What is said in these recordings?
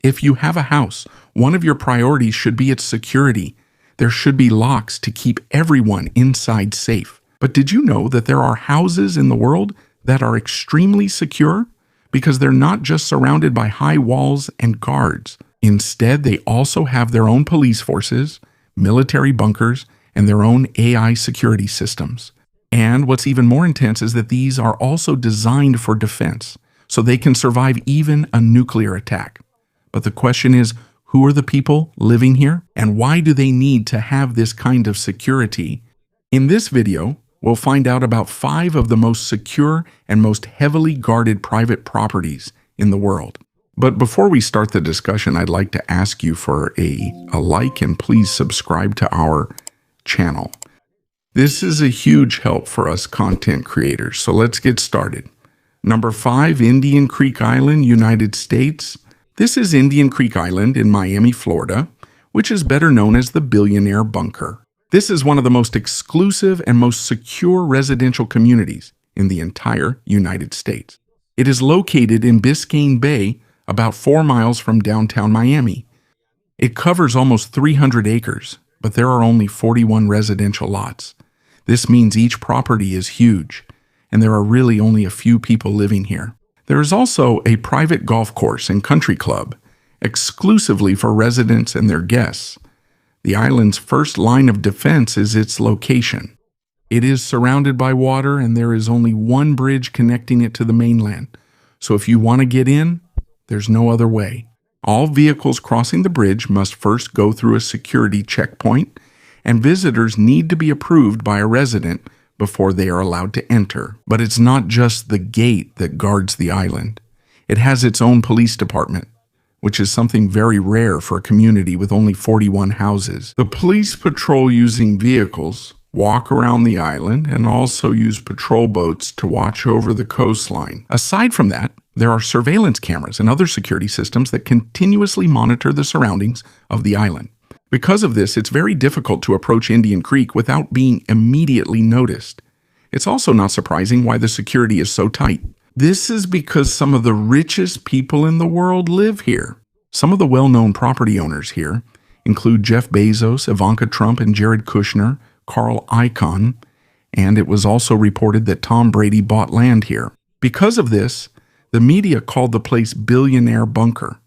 If you have a house, one of your priorities should be its security. There should be locks to keep everyone inside safe. But did you know that there are houses in the world that are extremely secure? Because they're not just surrounded by high walls and guards. Instead, they also have their own police forces, military bunkers, and their own AI security systems. And what's even more intense is that these are also designed for defense, so they can survive even a nuclear attack. But the question is, who are the people living here? And why do they need to have this kind of security? In this video, we'll find out about 5 of the most secure and most heavily guarded private properties in the world. But before we start the discussion, I'd like to ask you for a like and please subscribe to our channel. This is a huge help for us content creators, so let's get started. Number 5, Indian Creek Island, United States. This is Indian Creek Island in Miami, Florida, which is better known as the Billionaire Bunker. This is one of the most exclusive and most secure residential communities in the entire United States. It is located in Biscayne Bay, about 4 miles from downtown Miami. It covers almost 300 acres, but there are only 41 residential lots. This means each property is huge, and there are really only a few people living here. There is also a private golf course and country club, exclusively for residents and their guests. The island's first line of defense is its location. It is surrounded by water, and there is only one bridge connecting it to the mainland. So if you want to get in, there's no other way. All vehicles crossing the bridge must first go through a security checkpoint, and visitors need to be approved by a resident before they are allowed to enter. But it's not just the gate that guards the island. It has its own police department, which is something very rare for a community with only 41 houses. The police patrol using vehicles, walk around the island, and also use patrol boats to watch over the coastline. Aside from that, there are surveillance cameras and other security systems that continuously monitor the surroundings of the island. Because of this, it's very difficult to approach Indian Creek without being immediately noticed. It's also not surprising why the security is so tight. This is because some of the richest people in the world live here. Some of the well-known property owners here include Jeff Bezos, Ivanka Trump, and Jared Kushner, Carl Icahn, and it was also reported that Tom Brady bought land here. Because of this, the media called the place Billionaire Bunker.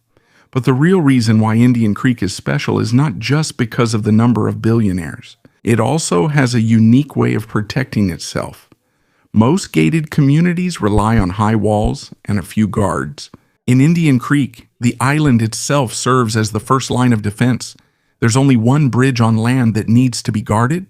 But the real reason why Indian Creek is special is not just because of the number of billionaires. It also has a unique way of protecting itself. Most gated communities rely on high walls and a few guards. In Indian Creek, the island itself serves as the first line of defense. There's only one bridge on land that needs to be guarded.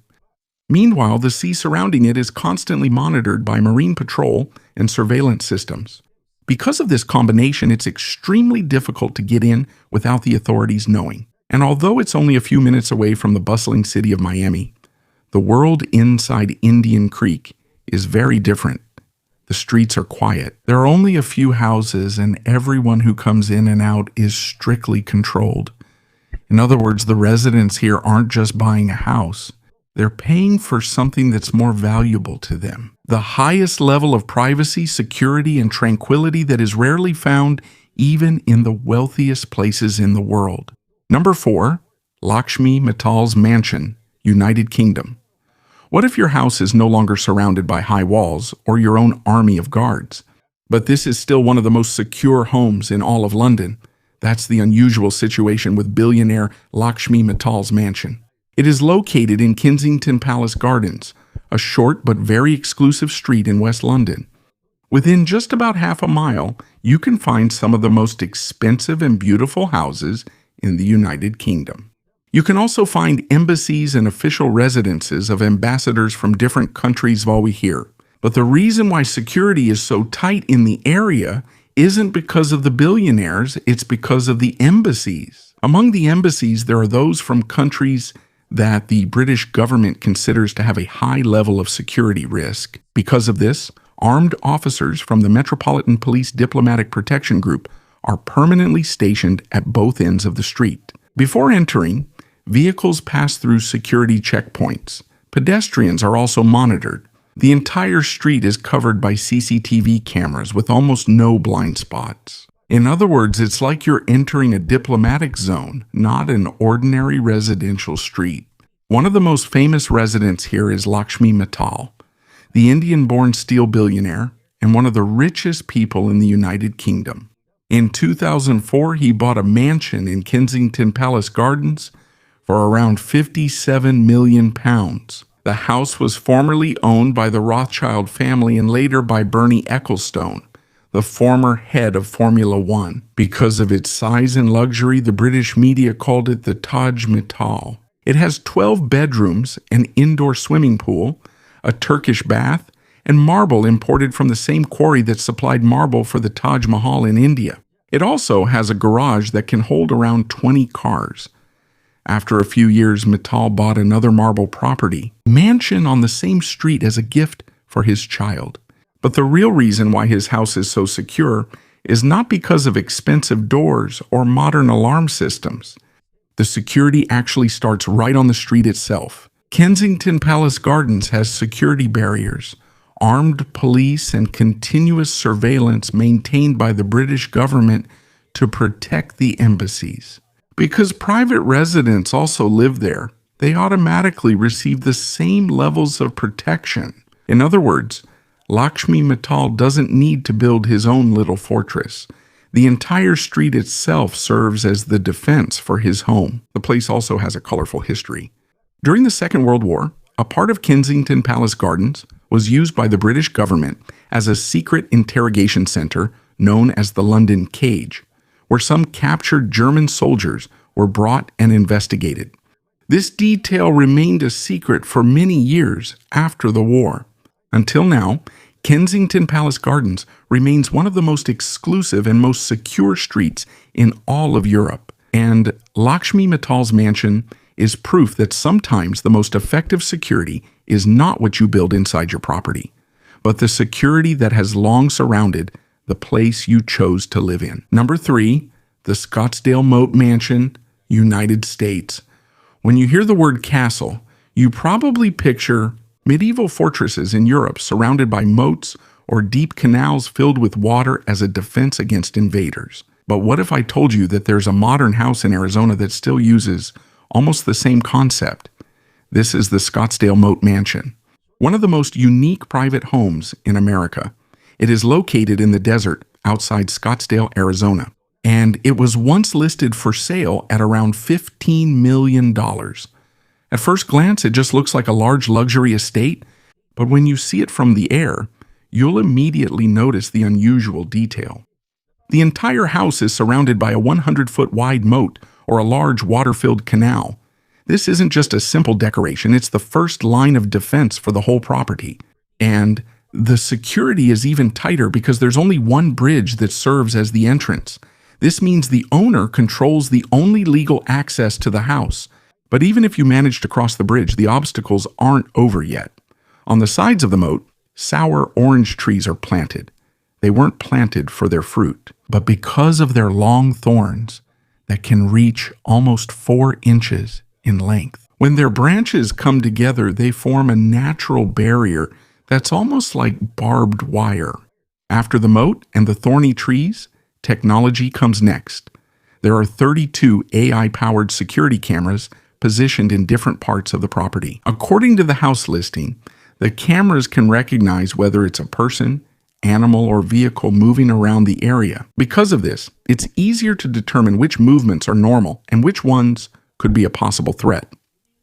Meanwhile, the sea surrounding it is constantly monitored by marine patrol and surveillance systems. Because of this combination, it's extremely difficult to get in without the authorities knowing. And although it's only a few minutes away from the bustling city of Miami, the world inside Indian Creek is very different. The streets are quiet. There are only a few houses, and everyone who comes in and out is strictly controlled. In other words, the residents here aren't just buying a house. They're paying for something that's more valuable to them. The highest level of privacy, security, and tranquility that is rarely found even in the wealthiest places in the world. Number 4, Lakshmi Mittal's mansion, United Kingdom. What if your house is no longer surrounded by high walls or your own army of guards? But this is still one of the most secure homes in all of London. That's the unusual situation with billionaire Lakshmi Mittal's mansion. It is located in Kensington Palace Gardens, a short but very exclusive street in West London. Within just about half a mile, you can find some of the most expensive and beautiful houses in the United Kingdom. You can also find embassies and official residences of ambassadors from different countries while we're here. But the reason why security is so tight in the area isn't because of the billionaires, it's because of the embassies. Among the embassies, there are those from countries that the British government considers to have a high level of security risk. Because of this, armed officers from the Metropolitan Police Diplomatic Protection Group are permanently stationed at both ends of the street. Before entering, vehicles pass through security checkpoints. Pedestrians are also monitored. The entire street is covered by CCTV cameras with almost no blind spots. In other words, it's like you're entering a diplomatic zone, not an ordinary residential street. One of the most famous residents here is Lakshmi Mittal, the Indian-born steel billionaire and one of the richest people in the United Kingdom. In 2004, he bought a mansion in Kensington Palace Gardens for around £57 million. The house was formerly owned by the Rothschild family and later by Bernie Ecclestone, the former head of Formula One. Because of its size and luxury, the British media called it the Taj Mahal. It has 12 bedrooms, an indoor swimming pool, a Turkish bath, and marble imported from the same quarry that supplied marble for the Taj Mahal in India. It also has a garage that can hold around 20 cars. After a few years, Mittal bought another marble property, mansion on the same street as a gift for his child. But the real reason why his house is so secure is not because of expensive doors or modern alarm systems. The security actually starts right on the street itself. Kensington Palace Gardens has security barriers, armed police, and continuous surveillance maintained by the British government to protect the embassies. Because private residents also live there, they automatically receive the same levels of protection. In other words, Lakshmi Mittal doesn't need to build his own little fortress. The entire street itself serves as the defense for his home. The place also has a colorful history. During the Second World War, a part of Kensington Palace Gardens was used by the British government as a secret interrogation center known as the London Cage, where some captured German soldiers were brought and investigated. This detail remained a secret for many years after the war. Until now, Kensington Palace Gardens remains one of the most exclusive and most secure streets in all of Europe. And Lakshmi Mittal's mansion is proof that sometimes the most effective security is not what you build inside your property, but the security that has long surrounded the place you chose to live in. Number 3, the Scottsdale Moat Mansion, United States. When you hear the word castle, you probably picture medieval fortresses in Europe surrounded by moats or deep canals filled with water as a defense against invaders. But what if I told you that there's a modern house in Arizona that still uses almost the same concept? This is the Scottsdale Moat Mansion, one of the most unique private homes in America. It is located in the desert outside Scottsdale, Arizona, and it was once listed for sale at around $15 million. At first glance, it just looks like a large luxury estate, but when you see it from the air, you'll immediately notice the unusual detail. The entire house is surrounded by a 100-foot wide moat or a large water-filled canal. This isn't just a simple decoration, it's the first line of defense for the whole property. And the security is even tighter because there's only one bridge that serves as the entrance. This means the owner controls the only legal access to the house. But even if you manage to cross the bridge, the obstacles aren't over yet. On the sides of the moat, sour orange trees are planted. They weren't planted for their fruit, but because of their long thorns that can reach almost 4 inches in length. When their branches come together, they form a natural barrier that's almost like barbed wire. After the moat and the thorny trees, technology comes next. There are 32 AI-powered security cameras positioned in different parts of the property. According to the house listing, the cameras can recognize whether it's a person, animal, or vehicle moving around the area. Because of this, it's easier to determine which movements are normal and which ones could be a possible threat.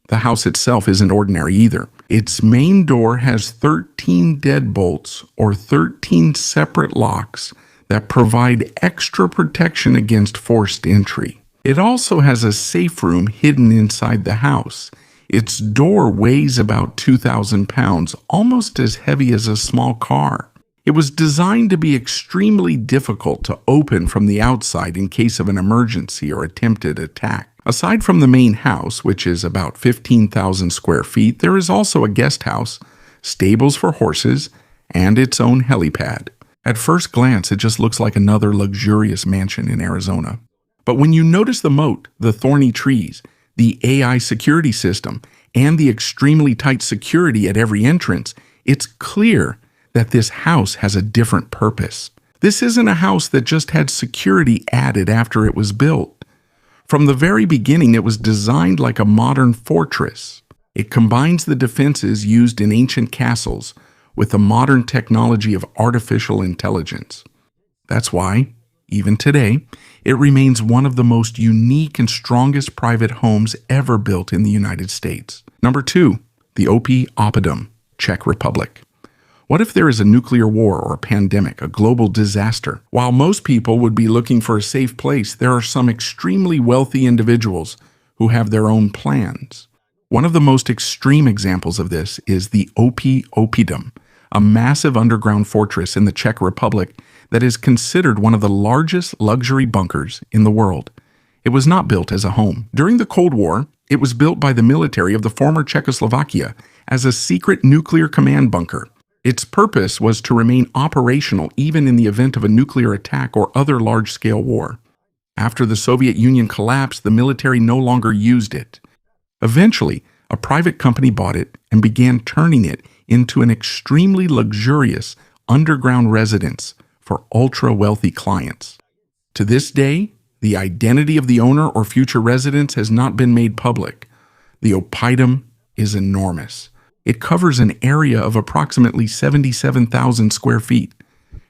The house itself isn't ordinary either. Its main door has 13 deadbolts, or 13 separate locks, that provide extra protection against forced entry. It also has a safe room hidden inside the house. Its door weighs about 2,000 pounds, almost as heavy as a small car. It was designed to be extremely difficult to open from the outside in case of an emergency or attempted attack. Aside from the main house, which is about 15,000 square feet, there is also a guest house, stables for horses, and its own helipad. At first glance, it just looks like another luxurious mansion in Arizona. But when you notice the moat, the thorny trees, the AI security system, and the extremely tight security at every entrance, it's clear that this house has a different purpose. This isn't a house that just had security added after it was built. From the very beginning, it was designed like a modern fortress. It combines the defenses used in ancient castles with the modern technology of artificial intelligence. That's why, even today, it remains one of the most unique and strongest private homes ever built in the United States. Number 2, the Opidum, Czech Republic. What if there is a nuclear war or a pandemic, a global disaster? While most people would be looking for a safe place, there are some extremely wealthy individuals who have their own plans. One of the most extreme examples of this is the Opidum, a massive underground fortress in the Czech Republic that is considered one of the largest luxury bunkers in the world. It was not built as a home. During the Cold War, it was built by the military of the former Czechoslovakia as a secret nuclear command bunker. Its purpose was to remain operational even in the event of a nuclear attack or other large-scale war. After the Soviet Union collapsed, the military no longer used it. Eventually, a private company bought it and began turning it into an extremely luxurious underground residence for ultra-wealthy clients. To this day, the identity of the owner or future residents has not been made public. The Opidum is enormous. It covers an area of approximately 77,000 square feet.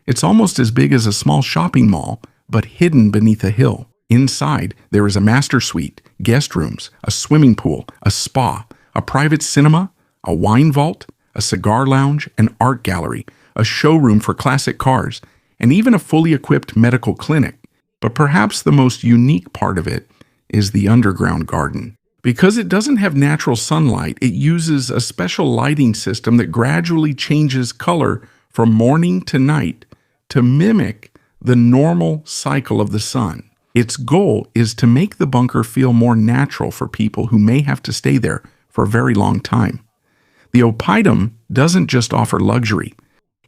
It's almost as big as a small shopping mall, but hidden beneath a hill. Inside, there is a master suite, guest rooms, a swimming pool, a spa, a private cinema, a wine vault, a cigar lounge, an art gallery, a showroom for classic cars, and even a fully equipped medical clinic. But perhaps the most unique part of it is the underground garden. Because it doesn't have natural sunlight, it uses a special lighting system that gradually changes color from morning to night to mimic the normal cycle of the sun. Its goal is to make the bunker feel more natural for people who may have to stay there for a very long time. The Opidum doesn't just offer luxury.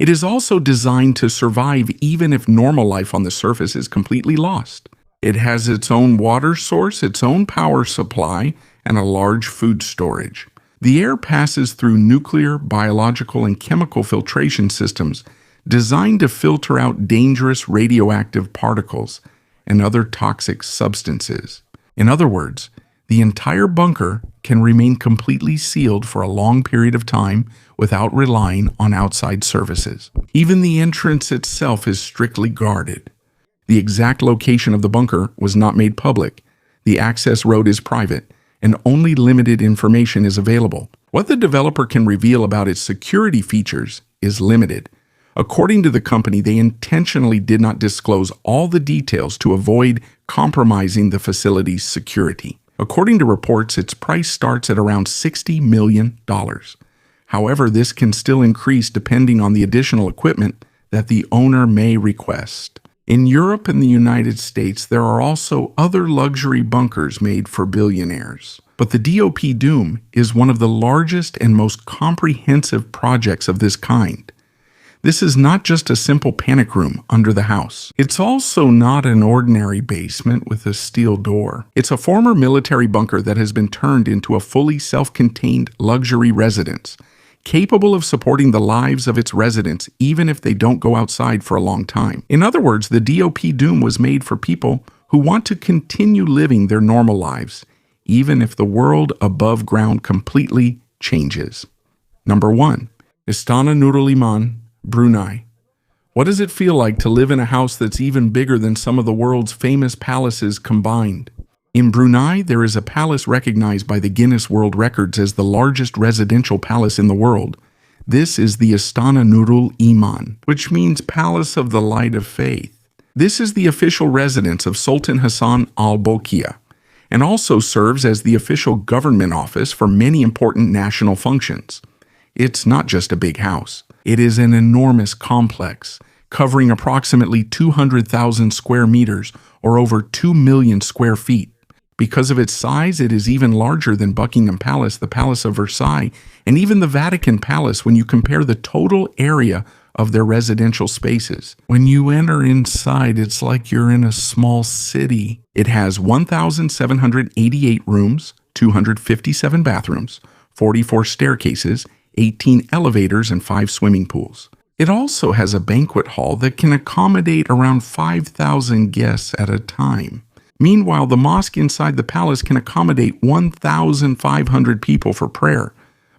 It is also designed to survive even if normal life on the surface is completely lost. It has its own water source, its own power supply, and a large food storage. The air passes through nuclear, biological, and chemical filtration systems designed to filter out dangerous radioactive particles and other toxic substances. In other words, the entire bunker can remain completely sealed for a long period of time without relying on outside services. Even the entrance itself is strictly guarded. The exact location of the bunker was not made public. The access road is private, and only limited information is available. What the developer can reveal about its security features is limited. According to the company, they intentionally did not disclose all the details to avoid compromising the facility's security. According to reports, its price starts at around $60 million. However, this can still increase depending on the additional equipment that the owner may request. In Europe and the United States, there are also other luxury bunkers made for billionaires. But the Opidum is one of the largest and most comprehensive projects of this kind. This is not just a simple panic room under the house. It's also not an ordinary basement with a steel door. It's a former military bunker that has been turned into a fully self-contained luxury residence, capable of supporting the lives of its residents even if they don't go outside for a long time. In other words, the Opidum was made for people who want to continue living their normal lives, even if the world above ground completely changes. Number 1. Istana Nurul Iman, Brunei. What does it feel like to live in a house that's even bigger than some of the world's famous palaces combined? In Brunei, there is a palace recognized by the Guinness World Records as the largest residential palace in the world. This is the Istana Nurul Iman, which means Palace of the Light of Faith. This is the official residence of Sultan Hassan al-Bolkiah, and also serves as the official government office for many important national functions. It's not just a big house. It is an enormous complex, covering approximately 200,000 square meters or over 2 million square feet. Because of its size, it is even larger than Buckingham Palace, the Palace of Versailles, and even the Vatican Palace when you compare the total area of their residential spaces. When you enter inside, it's like you're in a small city. It has 1,788 rooms, 257 bathrooms, 44 staircases, 18 elevators, and 5 swimming pools. It also has a banquet hall that can accommodate around 5,000 guests at a time. Meanwhile, the mosque inside the palace can accommodate 1,500 people for prayer.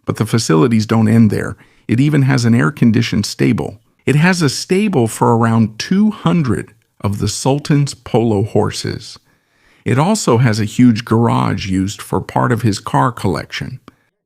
But the facilities don't end there. It even has an air-conditioned stable. It has a stable for around 200 of the Sultan's polo horses. It also has a huge garage used for part of his car collection.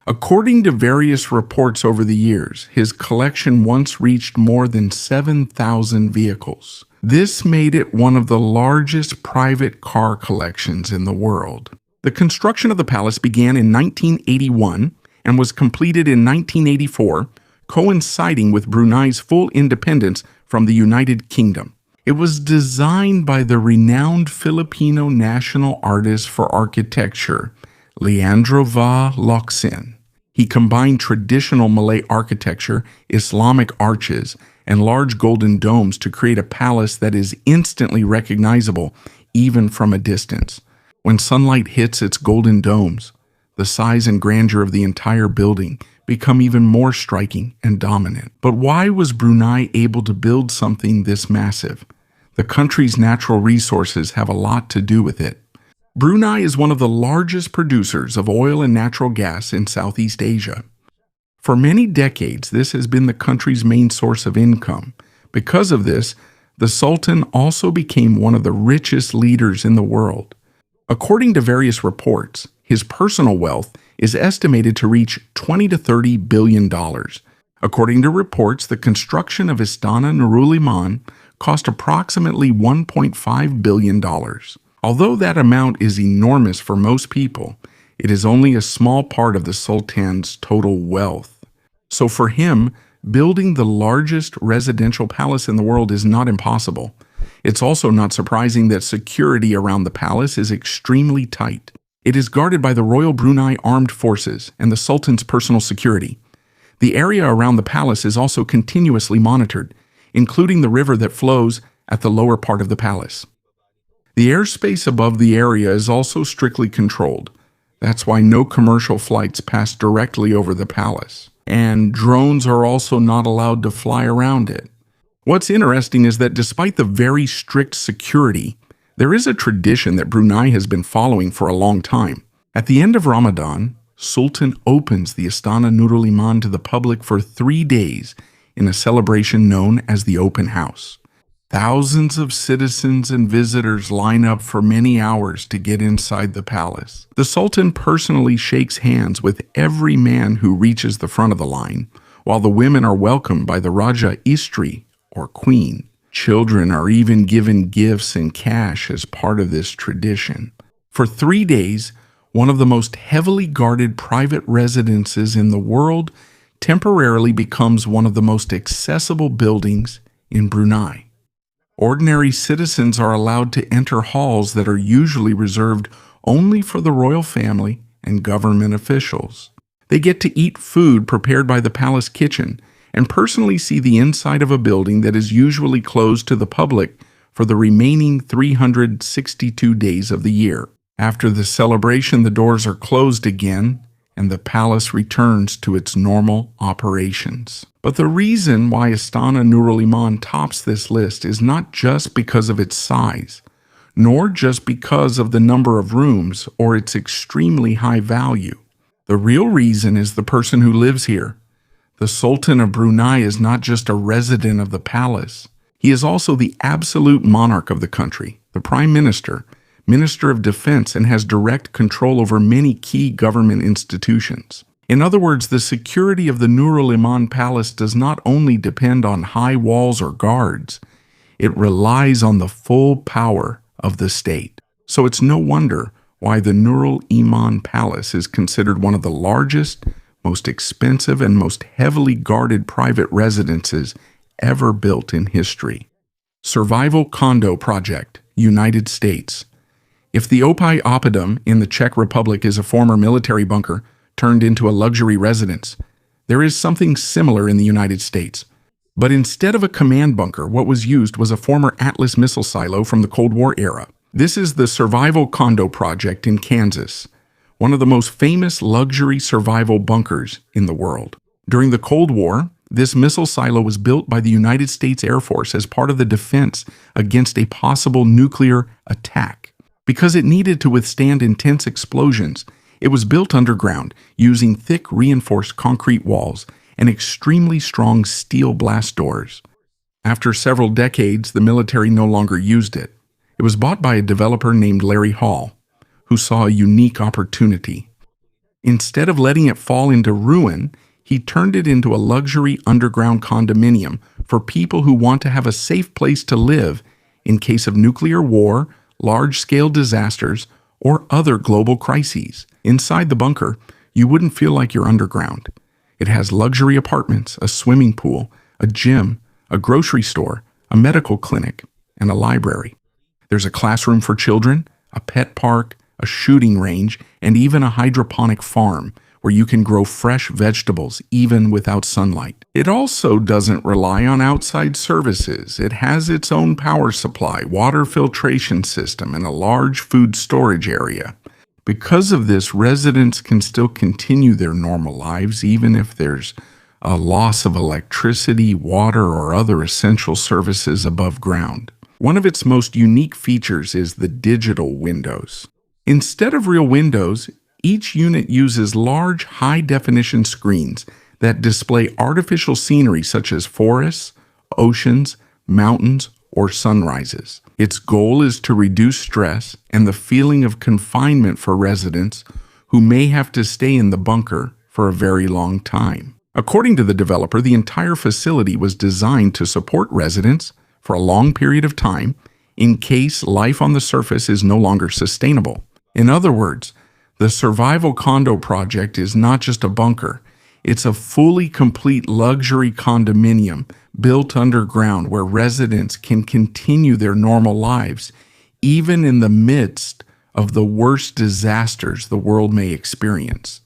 According to various reports over the years, his collection once reached more than 7,000 vehicles. This made it one of the largest private car collections in the world. The construction of the palace began in 1981 and was completed in 1984, coinciding with Brunei's full independence from the United Kingdom. It was designed by the renowned Filipino national artist for architecture, Leandro Va Locsin. He combined traditional Malay architecture, Islamic arches, and large golden domes to create a palace that is instantly recognizable even from a distance. When sunlight hits its golden domes, the size and grandeur of the entire building become even more striking and dominant. But why was Brunei able to build something this massive? The country's natural resources have a lot to do with it. Brunei is one of the largest producers of oil and natural gas in Southeast Asia. For many decades, this has been the country's main source of income. Because of this, the Sultan also became one of the richest leaders in the world. According to various reports, his personal wealth is estimated to reach $20 to $30 billion. According to reports, the construction of Istana Nurul Iman cost approximately $1.5 billion. Although that amount is enormous for most people, it is only a small part of the Sultan's total wealth. So for him, building the largest residential palace in the world is not impossible. It's also not surprising that security around the palace is extremely tight. It is guarded by the Royal Brunei Armed Forces and the Sultan's personal security. The area around the palace is also continuously monitored, including the river that flows at the lower part of the palace. The airspace above the area is also strictly controlled. That's why no commercial flights pass directly over the palace. And drones are also not allowed to fly around it. What's interesting is that despite the very strict security, there is a tradition that Brunei has been following for a long time. At the end of Ramadan, Sultan opens the Istana Nurul Iman to the public for 3 days in a celebration known as the Open House. Thousands of citizens and visitors line up for many hours to get inside the palace. The Sultan personally shakes hands with every man who reaches the front of the line, while the women are welcomed by the Raja Istri, or Queen. Children are even given gifts and cash as part of this tradition. For 3 days, one of the most heavily guarded private residences in the world temporarily becomes one of the most accessible buildings in Brunei. Ordinary citizens are allowed to enter halls that are usually reserved only for the royal family and government officials. They get to eat food prepared by the palace kitchen and personally see the inside of a building that is usually closed to the public for the remaining 362 days of the year. After the celebration, the doors are closed again and the palace returns to its normal operations. But the reason why Istana Nurul Iman tops this list is not just because of its size, nor just because of the number of rooms or its extremely high value. The real reason is the person who lives here. The Sultan of Brunei is not just a resident of the palace. He is also the absolute monarch of the country, the Prime Minister, Minister of Defense, and has direct control over many key government institutions. In other words, the security of the Nurul Iman Palace does not only depend on high walls or guards, it relies on the full power of the state. So it's no wonder why the Nurul Iman Palace is considered one of the largest, most expensive, and most heavily guarded private residences ever built in history. Survival Condo Project, United States. If the Opidum in the Czech Republic is a former military bunker turned into a luxury residence, there is something similar in the United States. But instead of a command bunker, what was used was a former Atlas missile silo from the Cold War era. This is the Survival Condo Project in Kansas, one of the most famous luxury survival bunkers in the world. During the Cold War, This missile silo was built by the United States Air Force as part of the defense against a possible nuclear attack. Because it needed to withstand intense explosions, it was built underground using thick reinforced concrete walls and extremely strong steel blast doors. After several decades, the military no longer used it. It was bought by a developer named Larry Hall, who saw a unique opportunity. Instead of letting it fall into ruin, he turned it into a luxury underground condominium for people who want to have a safe place to live in case of nuclear war, large-scale disasters, or other global crises. Inside the bunker, you wouldn't feel like you're underground. It has luxury apartments, a swimming pool, a gym, a grocery store, a medical clinic, and a library. There's a classroom for children, a pet park, a shooting range, and even a hydroponic farm where you can grow fresh vegetables even without sunlight. It also doesn't rely on outside services. It has its own power supply, water filtration system, and a large food storage area. Because of this, residents can still continue their normal lives even if there's a loss of electricity, water, or other essential services above ground. One of its most unique features is the digital windows. Instead of real windows, each unit uses large, high-definition screens that display artificial scenery such as forests, oceans, mountains, or sunrises. Its goal is to reduce stress and the feeling of confinement for residents who may have to stay in the bunker for a very long time. According to the developer, the entire facility was designed to support residents for a long period of time in case life on the surface is no longer sustainable. In other words, the survival condo project is not just a bunker. It's a fully complete luxury condominium built underground where residents can continue their normal lives, even in the midst of the worst disasters the world may experience.